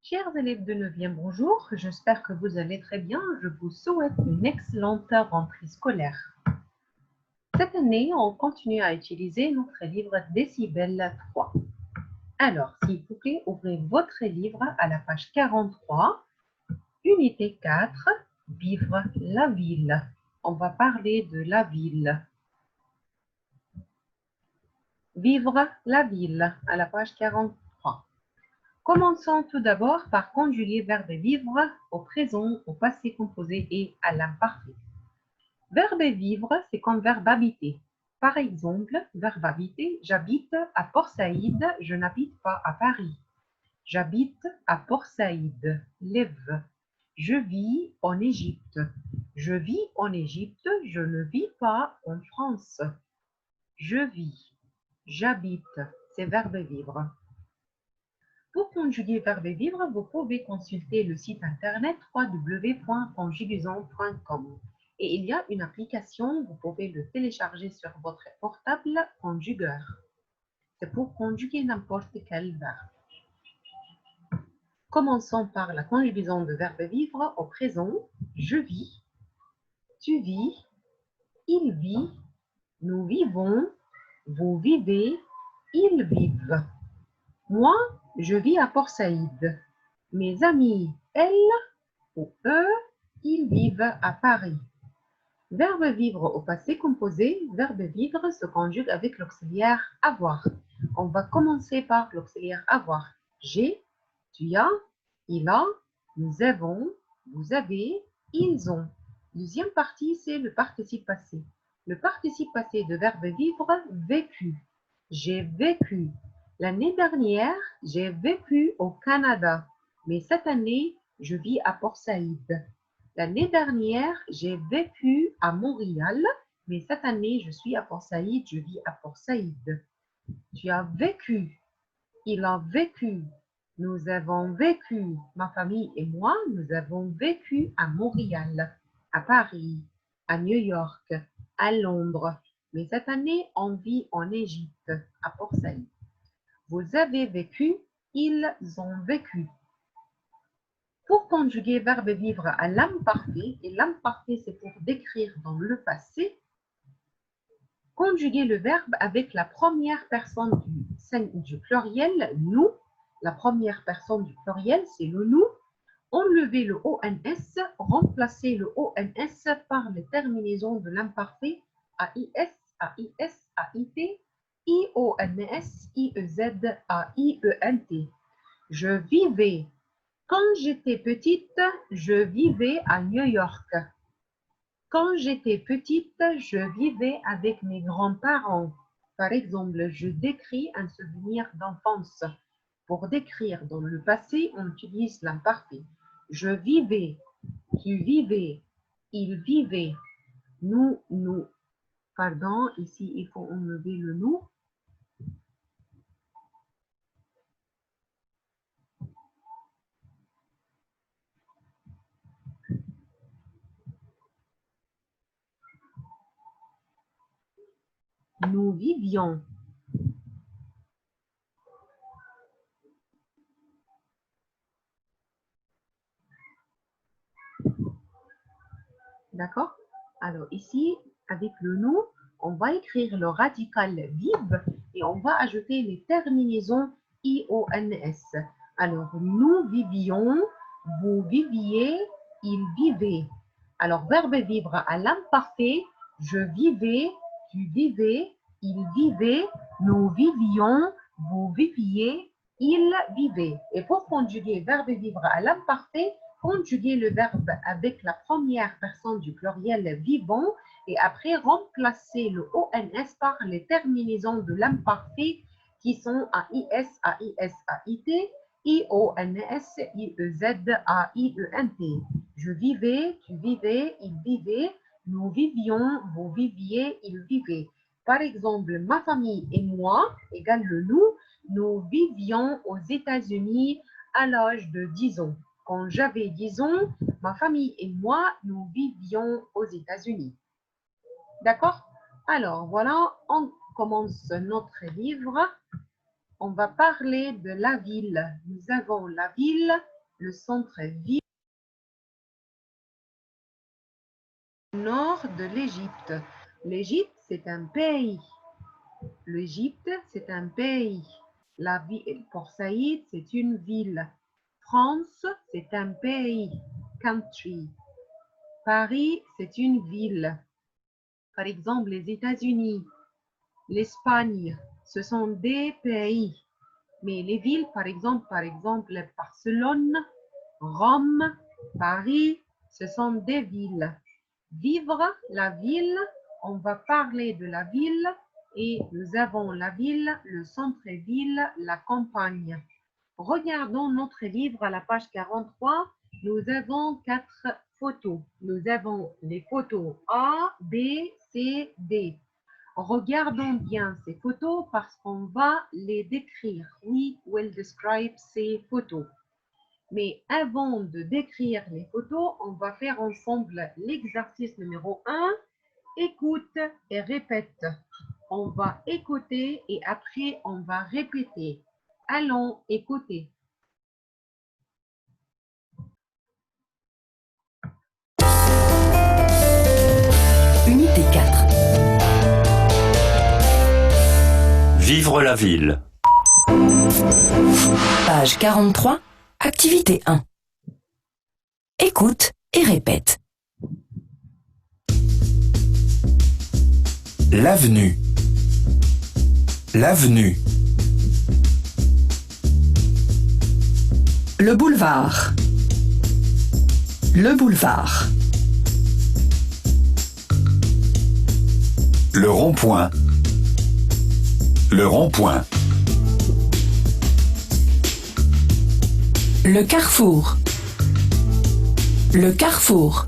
Chers élèves de 9e, bonjour. J'espère que vous allez très bien. Je vous souhaite une excellente rentrée scolaire. Cette année, on continue à utiliser notre livre Décibel 3. Alors, s'il vous plaît, ouvrez votre livre à la page 43, unité 4, vivre la ville. On va parler de la ville. Vivre la ville à la page 43. Commençons tout d'abord par conjuguer verbe vivre au présent, au passé composé et à l'imparfait. Verbe vivre, c'est comme verbe habiter. Par exemple, verbe habiter, j'habite à Port-Saïd, je n'habite pas à Paris. J'habite à Port-Saïd, lève. Je vis en Égypte. Je vis en Égypte, je ne vis pas en France. Je vis, j'habite, c'est verbe vivre. Pour conjuguer verbe vivre, vous pouvez consulter le site internet www.conjugaison.com. Et il y a une application, vous pouvez le télécharger sur votre portable, Conjugueur. C'est pour conjuguer n'importe quel verbe. Commençons par la conjugaison de verbe vivre au présent. Je vis, tu vis, il vit, nous vivons, vous vivez, ils vivent. Moi, je vis à Port-Saïd. Mes amis, elles ou eux, ils vivent à Paris. Verbe vivre au passé composé, verbe vivre se conjugue avec l'auxiliaire avoir. On va commencer par l'auxiliaire avoir. J'ai, tu as, il a, nous avons, vous avez, ils ont. Deuxième partie, c'est le participe passé. Le participe passé de verbe vivre, vécu. J'ai vécu. L'année dernière, j'ai vécu au Canada, mais cette année, je vis à Port-Saïd. L'année dernière, j'ai vécu à Montréal, mais cette année, je suis à Port-Saïd, je vis à Port-Saïd. Tu as vécu, il a vécu, nous avons vécu, ma famille et moi, nous avons vécu à Montréal, à Paris, à New York, à Londres. Mais cette année, on vit en Égypte, à Port-Saïd. Vous avez vécu, ils ont vécu. Pour conjuguer verbe vivre à l'imparfait, et l'imparfait c'est pour décrire dans le passé, conjuguer le verbe avec la première personne du pluriel, nous. La première personne du pluriel, c'est le nous. Enlever le ONS, remplacer le ONS par les terminaisons de l'imparfait AIS, AIS, AIT, IONS, IEZ, AIENT. Je vivais. Quand j'étais petite, je vivais à New York. Quand j'étais petite, je vivais avec mes grands-parents. Par exemple, je décris un souvenir d'enfance. Pour décrire dans le passé, on utilise l'imparfait. Je vivais, tu vivais, il vivait, nous. Pardon, ici, il faut enlever le nous. Nous vivions. D'accord? Alors ici, avec le nous, on va écrire le radical vive et on va ajouter les terminaisons IONS. Alors, nous vivions, vous viviez, il vivait. Alors, verbe vivre à l'imparfait, je vivais, tu vivais, il vivait, nous vivions, vous viviez, il vivait. Et pour conjuguer verbe vivre à l'imparfait, conjuguer le verbe avec la première personne du pluriel vivant et après remplacer le ONS par les terminaisons de l'imparfait qui sont AIS, AIS, AIT, IONS, IEZ, AIENT. Je vivais, tu vivais, il vivait, nous vivions, vous viviez, il vivait. Par exemple, ma famille et moi, égale le nous vivions aux États-Unis à l'âge de 10 ans. Quand j'avais 10 ans, ma famille et moi, nous vivions aux États-Unis. D'accord? Alors, voilà, on commence notre livre. On va parler de la ville. Nous avons la ville le centre-ville nord de l'Égypte. L'Égypte, c'est un pays. L'Égypte, c'est un pays. La ville, pour Saïd, c'est une ville. France, c'est un pays. Country. Paris, c'est une ville. Par exemple, les États-Unis, l'Espagne, ce sont des pays. Mais les villes, par exemple, Barcelone, Rome, Paris, ce sont des villes. Vivre, la ville, on va parler de la ville et nous avons la ville, le centre-ville, la campagne. Regardons notre livre à la page 43. Nous avons 4 photos. Nous avons les photos A, B, C, D. Regardons bien ces photos parce qu'on va les décrire. We will describe ces photos. Mais avant de décrire les photos, on va faire ensemble l'exercice numéro 1. Écoute et répète. On va écouter et après on va répéter. Allons écouter. Unité 4. Vivre la ville. Page 43. Activité 1. Écoute et répète. L'avenue. L'avenue. Le boulevard. Le boulevard. Le rond-point. Le rond-point. Le carrefour. Le carrefour.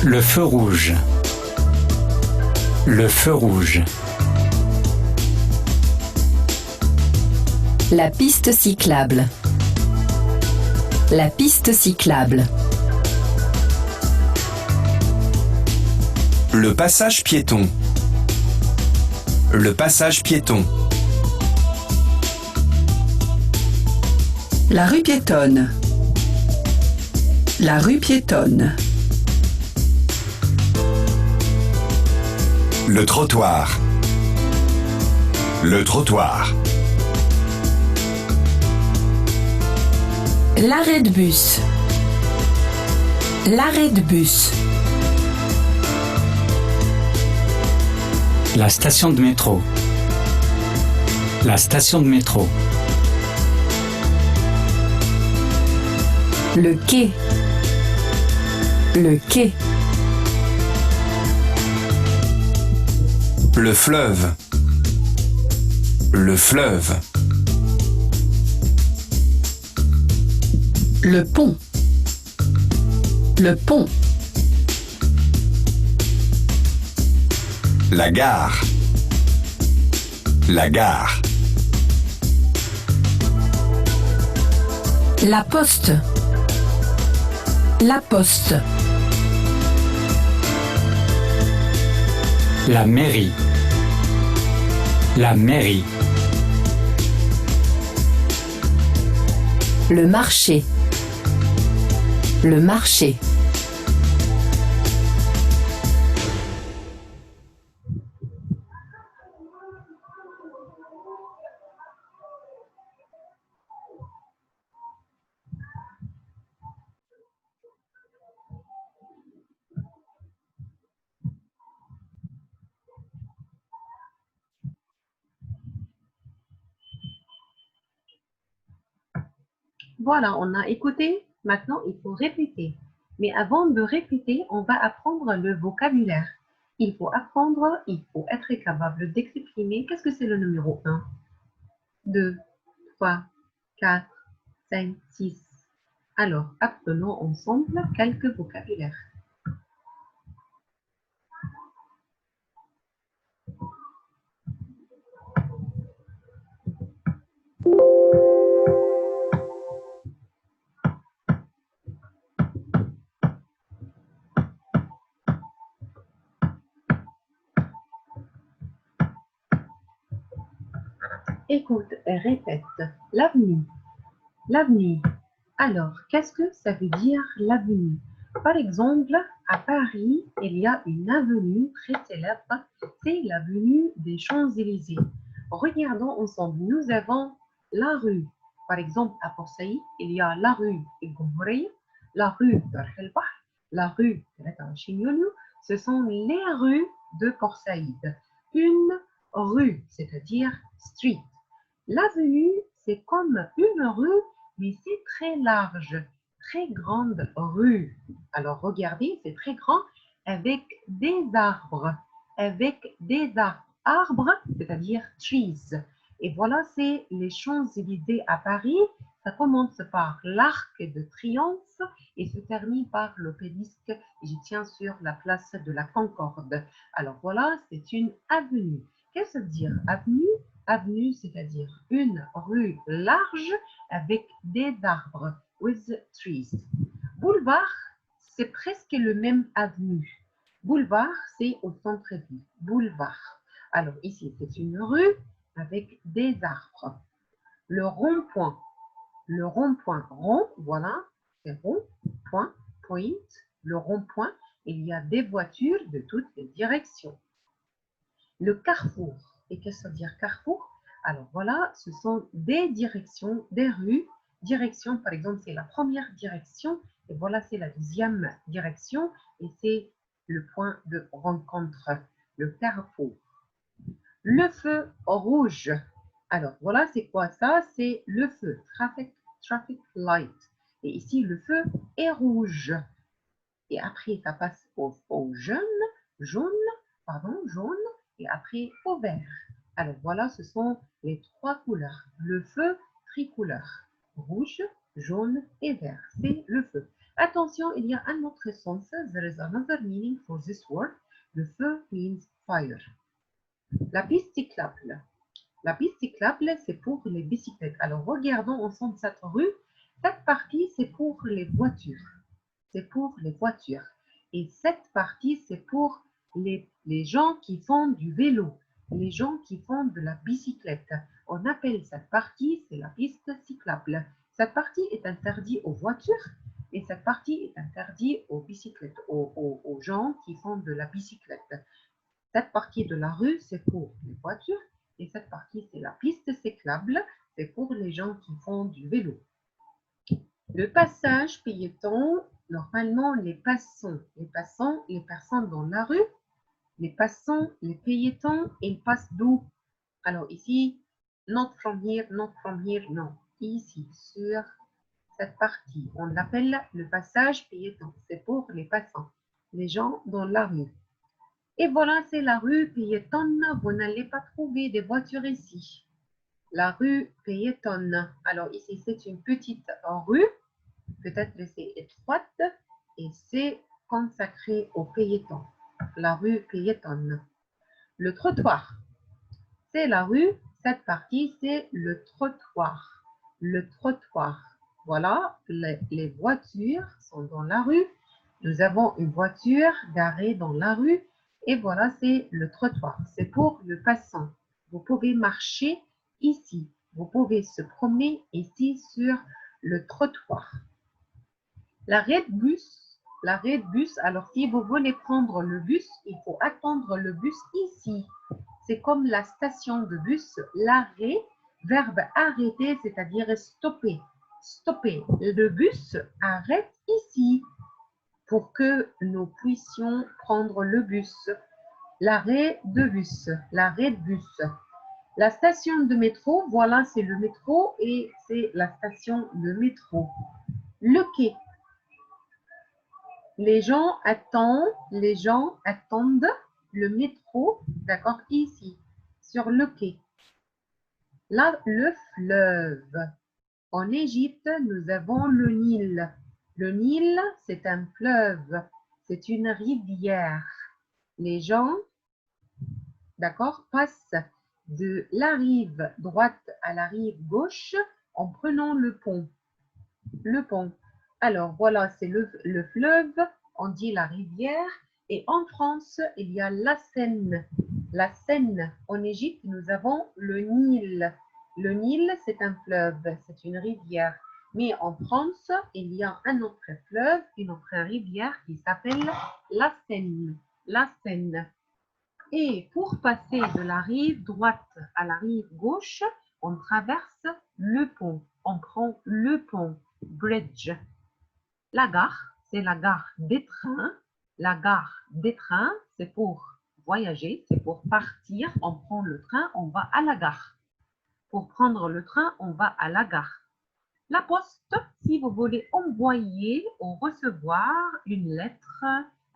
Le feu rouge. Le feu rouge. La piste cyclable. La piste cyclable. Le passage piéton. Le passage piéton. La rue piétonne. La rue piétonne. Le trottoir. Le trottoir. L'arrêt de bus. L'arrêt de bus. La station de métro. La station de métro. Le quai. Le quai. Le fleuve. Le fleuve. Le pont. Le pont. La gare. La gare. La poste. La poste. La mairie. La mairie. Le marché. Le marché. Voilà, on a écouté. Maintenant, il faut répéter. Mais avant de répéter, on va apprendre le vocabulaire. Il faut apprendre, il faut être capable d'exprimer. Qu'est-ce que c'est le numéro 1, 2, 3, 4, 5, 6. Alors, apprenons ensemble quelques vocabulaires. Écoute et répète. L'avenue. L'avenue. Alors, qu'est-ce que ça veut dire l'avenue? Par exemple, à Paris, il y a une avenue très célèbre, c'est l'avenue des Champs-Élysées. Regardons ensemble, nous avons la rue. Par exemple, à Port Saïd, il y a la rue Gomri, la rue d'Arhelbah, la rue de ce sont les rues de Port Saïd. Une rue, c'est-à-dire street. L'avenue, c'est comme une rue, mais c'est très large, très grande rue. Alors, regardez, c'est très grand avec des arbres, arbres, c'est-à-dire trees. Et voilà, c'est les Champs-Élysées à Paris. Ça commence par l'Arc de Triomphe et se termine par l'Obélisque. J'y tiens sur la place de la Concorde. Alors voilà, c'est une avenue. Qu'est-ce que ça veut dire avenue? Avenue, c'est-à-dire une rue large avec des arbres, with trees. Boulevard, c'est presque le même avenue. Boulevard, c'est au centre-ville. Boulevard. Alors ici, c'est une rue avec des arbres. Le rond-point. Le rond-point. Rond, voilà, c'est rond, point, point. Le rond-point, il y a des voitures de toutes les directions. Le carrefour. Et qu'est-ce que ça veut dire carrefour? Alors voilà, ce sont des directions, des rues. Direction, par exemple, c'est la première direction. Et voilà, c'est la deuxième direction. Et c'est le point de rencontre, le carrefour. Le feu rouge. Alors voilà, c'est quoi ça? C'est le feu, traffic light. Et ici, le feu est rouge. Et après, ça passe au jaune, et après au vert. Alors voilà, ce sont les trois couleurs. Le feu tricolore. Rouge, jaune et vert. C'est le feu. Attention, il y a un autre sens. There is another meaning for this word. Le feu means fire. La piste cyclable. La piste cyclable, c'est pour les bicyclettes. Alors, regardons ensemble cette rue. Cette partie, c'est pour les voitures. C'est pour les voitures. Et cette partie, c'est pour les gens qui font du vélo, les gens qui font de la bicyclette. On appelle cette partie, c'est la piste cyclable. Cette partie est interdite aux voitures et cette partie est interdite aux bicyclettes, aux gens qui font de la bicyclette. Cette partie de la rue, c'est pour les voitures et cette partie, c'est la piste cyclable, c'est pour les gens qui font du vélo. Le passage piéton, normalement, les passants dans la rue, les passants, les piétons, ils passent d'où? Alors ici, not from here, non. Ici, sur cette partie, on l'appelle le passage piéton. C'est pour les passants, les gens dans la rue. Et voilà, c'est la rue piétonne. Vous n'allez pas trouver des voitures ici. La rue piétonne. Alors ici, c'est une petite rue. Peut-être c'est étroite et c'est consacré aux piétons. La rue piétonne. Le trottoir. C'est la rue. Cette partie, c'est le trottoir. Le trottoir. Voilà, les voitures sont dans la rue. Nous avons une voiture garée dans la rue. Et voilà, c'est le trottoir. C'est pour le passant. Vous pouvez marcher ici. Vous pouvez se promener ici sur le trottoir. L'arrêt de bus, alors si vous voulez prendre le bus, il faut attendre le bus ici. C'est comme la station de bus, l'arrêt, verbe arrêter, c'est-à-dire stopper. Stopper. Le bus arrête ici pour que nous puissions prendre le bus. L'arrêt de bus, l'arrêt de bus. La station de métro, voilà, c'est le métro et c'est la station de métro. Le quai. Les gens attendent le métro, d'accord, ici, sur le quai. Là, le fleuve. En Égypte, nous avons le Nil. Le Nil, c'est un fleuve, c'est une rivière. Les gens, d'accord, passent de la rive droite à la rive gauche en prenant le pont. Le pont. Alors, voilà, c'est le fleuve, on dit la rivière. Et en France, il y a la Seine. La Seine. En Égypte, nous avons le Nil. Le Nil, c'est un fleuve, c'est une rivière. Mais en France, il y a un autre fleuve, une autre rivière qui s'appelle la Seine. La Seine. Et pour passer de la rive droite à la rive gauche, on traverse le pont. On prend le pont, bridge. La gare, c'est la gare des trains. La gare des trains, c'est pour voyager, c'est pour partir. On prend le train, on va à la gare. Pour prendre le train, on va à la gare. La poste, si vous voulez envoyer ou recevoir une lettre,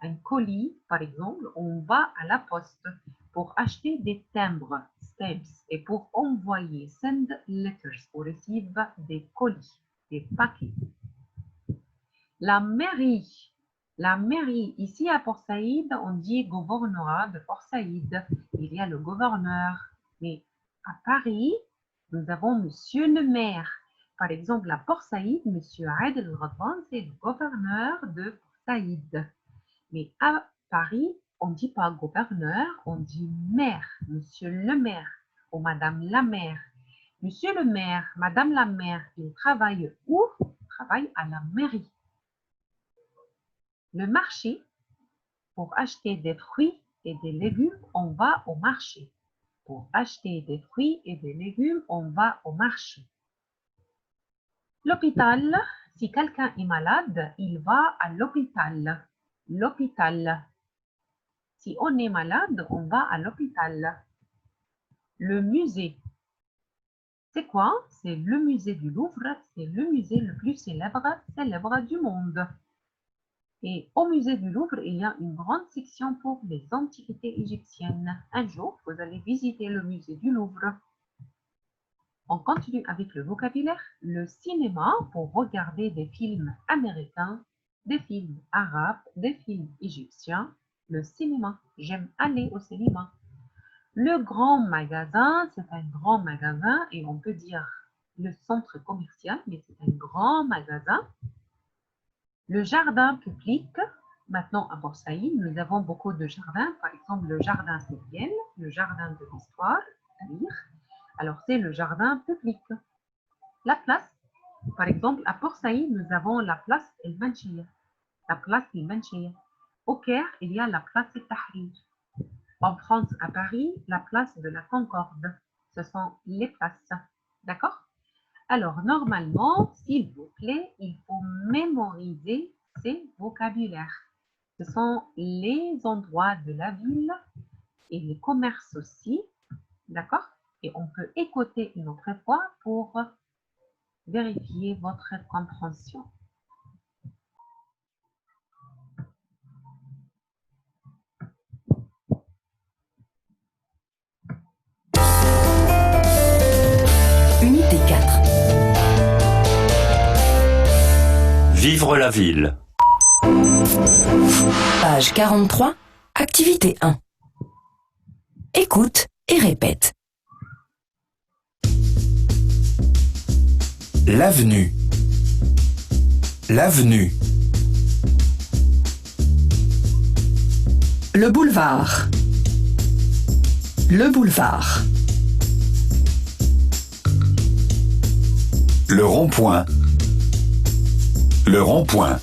un colis, par exemple, on va à la poste pour acheter des timbres, stamps, et pour envoyer, send letters, pour recevoir des colis, des paquets. La mairie, ici à Port Saïd, on dit gouvernorat de Port Saïd. Il y a le gouverneur, mais à Paris, nous avons monsieur le maire. Par exemple, à Port Saïd, monsieur Adel Ghadban, c'est le gouverneur de Port Saïd. Mais à Paris, on ne dit pas gouverneur, on dit maire, monsieur le maire ou madame la maire. Monsieur le maire, madame la maire, ils travaillent où? Ils travaillent à la mairie. Le marché, pour acheter des fruits et des légumes, on va au marché. Pour acheter des fruits et des légumes, on va au marché. L'hôpital, si quelqu'un est malade, il va à l'hôpital. L'hôpital. Si on est malade, on va à l'hôpital. Le musée. C'est quoi? C'est le musée du Louvre. C'est le musée le plus célèbre du monde. Et au musée du Louvre, il y a une grande section pour les antiquités égyptiennes. Un jour, vous allez visiter le musée du Louvre. On continue avec le vocabulaire. Le cinéma, pour regarder des films américains, des films arabes, des films égyptiens. Le cinéma, j'aime aller au cinéma. Le grand magasin, c'est un grand magasin et on peut dire le centre commercial, mais c'est un grand magasin. Le jardin public, maintenant à Port Saïd, nous avons beaucoup de jardins, par exemple le jardin Sévienne, le jardin de l'histoire, alors c'est le jardin public. La place, par exemple à Port Saïd, nous avons la place El Manchia. La place El Manchia. Au Caire, il y a la place El Tahrir. En France, à Paris, la place de la Concorde. Ce sont les places. D'accord? Alors, normalement, s'il vous plaît, il faut mémoriser ces vocabulaires. Ce sont les endroits de la ville et les commerces aussi. D'accord? Et on peut écouter une autre fois pour vérifier votre compréhension. Unité 4. Vivre la ville. Page 43. Activité 1. Écoute et répète. L'avenue. L'avenue. Le boulevard. Le boulevard. Le rond-point. Le rond-point.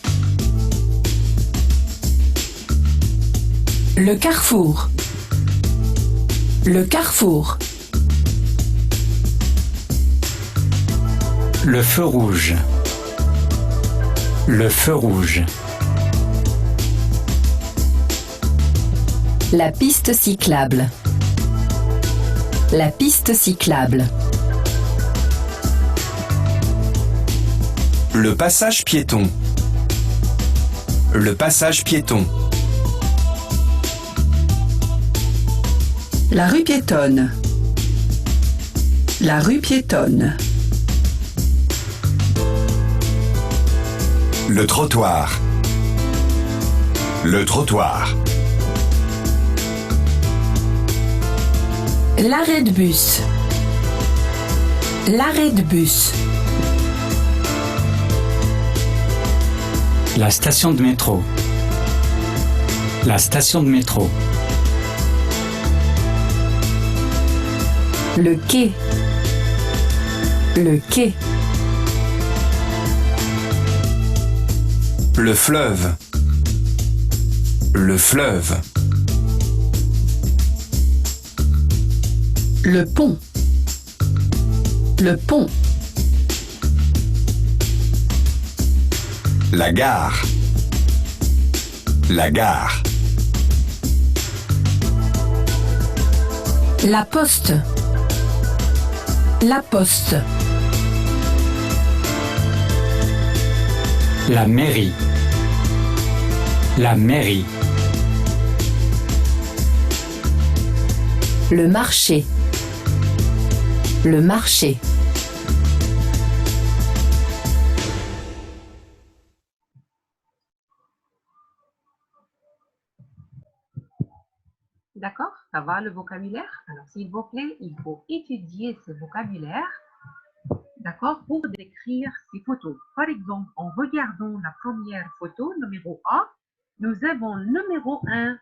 Le carrefour. Le carrefour. Le feu rouge. Le feu rouge. La piste cyclable. La piste cyclable. Le passage piéton. Le passage piéton. La rue piétonne. La rue piétonne. Le trottoir. Le trottoir. L'arrêt de bus. L'arrêt de bus. La station de métro. La station de métro. Le quai. Le quai. Le fleuve. Le fleuve. Le pont. Le pont. La gare. La gare. La poste. La poste. La mairie. La mairie. Le marché. Le marché. D'accord? Ça va le vocabulaire? Alors, s'il vous plaît, il faut étudier ce vocabulaire, d'accord, pour décrire ces photos. Par exemple, en regardant la première photo, numéro A, nous avons le numéro 1.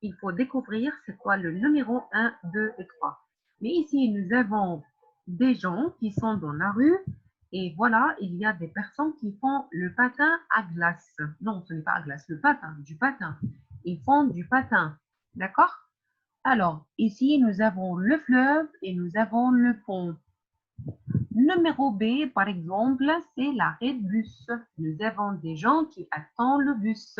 Il faut découvrir c'est quoi le numéro 1, 2 et 3. Mais ici, nous avons des gens qui sont dans la rue et voilà, il y a des personnes qui font le patin à glace. Non, ce n'est pas à glace, le patin, du patin. Ils font du patin. D'accord? Alors, ici, nous avons le fleuve et nous avons le pont. Numéro B, par exemple, c'est l'arrêt de bus. Nous avons des gens qui attendent le bus.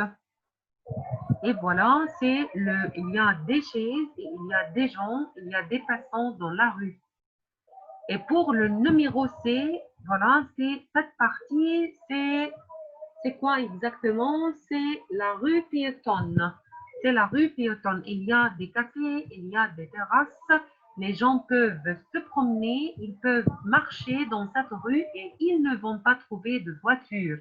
Et voilà, il y a des chaises, il y a des gens, il y a des passants dans la rue. Et pour le numéro C, voilà, c'est cette partie, c'est quoi exactement? C'est la rue piétonne. C'est la rue piétonne. Il y a des cafés, il y a des terrasses. Les gens peuvent se promener, ils peuvent marcher dans cette rue et ils ne vont pas trouver de voiture.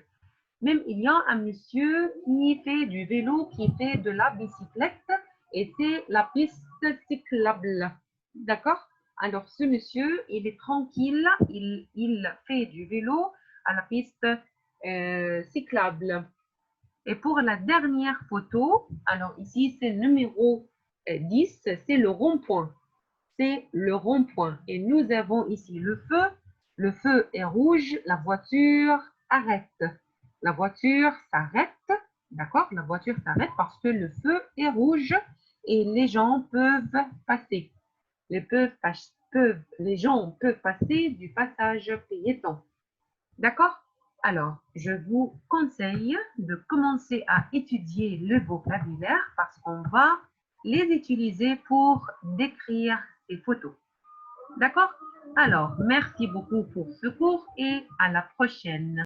Même il y a un monsieur qui fait du vélo, qui fait de la bicyclette et c'est la piste cyclable. D'accord? Alors ce monsieur, il est tranquille, il fait du vélo à la piste cyclable. Et pour la dernière photo, alors ici c'est numéro 10, c'est le rond-point. C'est le rond-point. Et nous avons ici le feu. Le feu est rouge, la voiture arrête. La voiture s'arrête, d'accord? La voiture s'arrête parce que le feu est rouge et les gens peuvent passer. Les gens peuvent passer du passage piéton. D'accord? Alors, je vous conseille de commencer à étudier le vocabulaire parce qu'on va les utiliser pour décrire ces photos. D'accord? Alors, merci beaucoup pour ce cours et à la prochaine.